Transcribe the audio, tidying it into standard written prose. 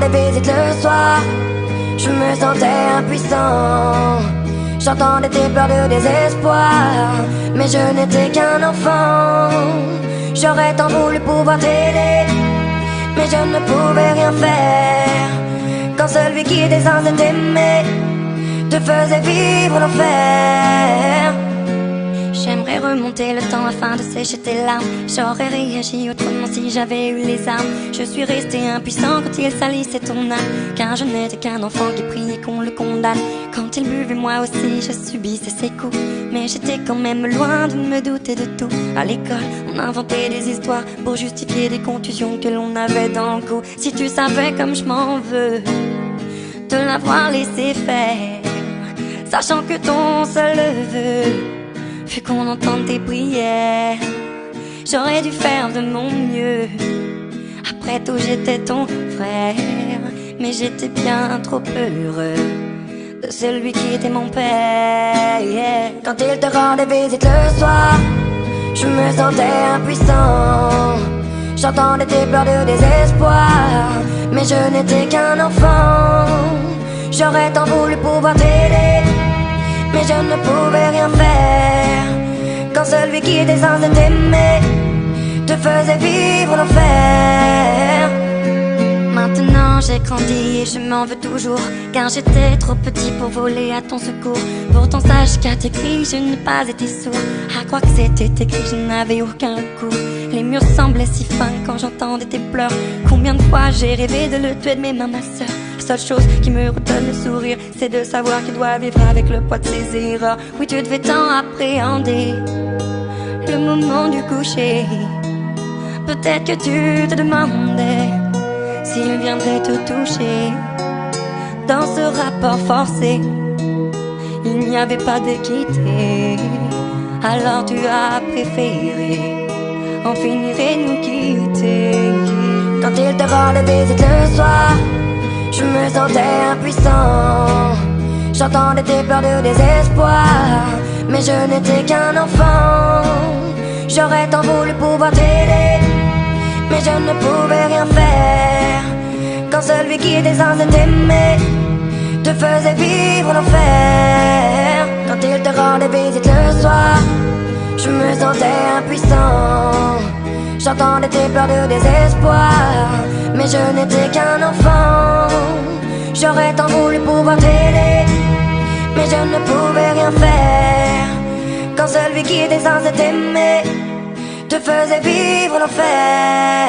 rendais visite le soir, je me sentais impuissant. J'entendais tes pleurs de désespoir, mais je n'étais qu'un enfant. J'aurais tant voulu pouvoir t'aider, mais je ne pouvais rien faire. Quand celui qui était censé t'aimer te faisait vivre l'enfer. J'aimerais remonter le temps afin de sécher tes larmes. J'aurais réagi autrement si j'avais eu les armes. Je suis resté impuissant quand il salissait ton âme, car je n'étais qu'un enfant qui priait qu'on le condamne. Quand il buvait, moi aussi je subissais ses coups, mais j'étais quand même loin de me douter de tout. À l'école, on inventait des histoires pour justifier des contusions que l'on avait dans le cou. Si tu savais comme je m'en veux de l'avoir laissé faire, sachant que ton seul vœu fut qu'on entende tes prières. J'aurais dû faire de mon mieux. Après tout, j'étais ton frère, mais j'étais bien trop heureux de celui qui était mon père. Quand il te rendait visite le soir, je me sentais impuissant. J'entendais tes pleurs de désespoir, mais je n'étais qu'un enfant. J'aurais tant voulu pouvoir t'aider, mais je ne pouvais rien faire. Quand celui qui était censé t'aimer te faisait vivre l'enfer. Maintenant j'ai grandi et je m'en veux toujours, car j'étais trop petit pour voler à ton secours. Pourtant sache qu'à tes cris je n'ai pas été sourd. À croire que c'était écrit, je n'avais aucun recours. Les murs semblaient si fins quand j'entendais tes pleurs. Combien de fois j'ai rêvé de le tuer de mes mains, ma sœur. La seule chose qui me redonne le sourire, c'est de savoir qu'il doit vivre avec le poids de ses erreurs. Oui, tu devais tant appréhender le moment du coucher. Peut-être que tu te demandais s'il viendrait te toucher. Dans ce rapport forcé, il n'y avait pas d'équité. Alors tu as préféré en finir et nous quitter. Quand il te rendait visite le soir, je me sentais impuissant. J'entendais tes pleurs de désespoir, mais je n'étais qu'un enfant. J'aurais tant voulu pouvoir t'aider, mais je ne pouvais rien faire. Quand celui qui était censé t'aimer te faisait vivre l'enfer. Quand il te rendait visite le soir, je me sentais impuissant. J'entendais tes pleurs de désespoir, mais je n'étais qu'un enfant. J'aurais tant voulu pouvoir t'aider, mais je ne pouvais rien faire. Quand celui qui était censé t'aimer te faisait vivre l'enfer.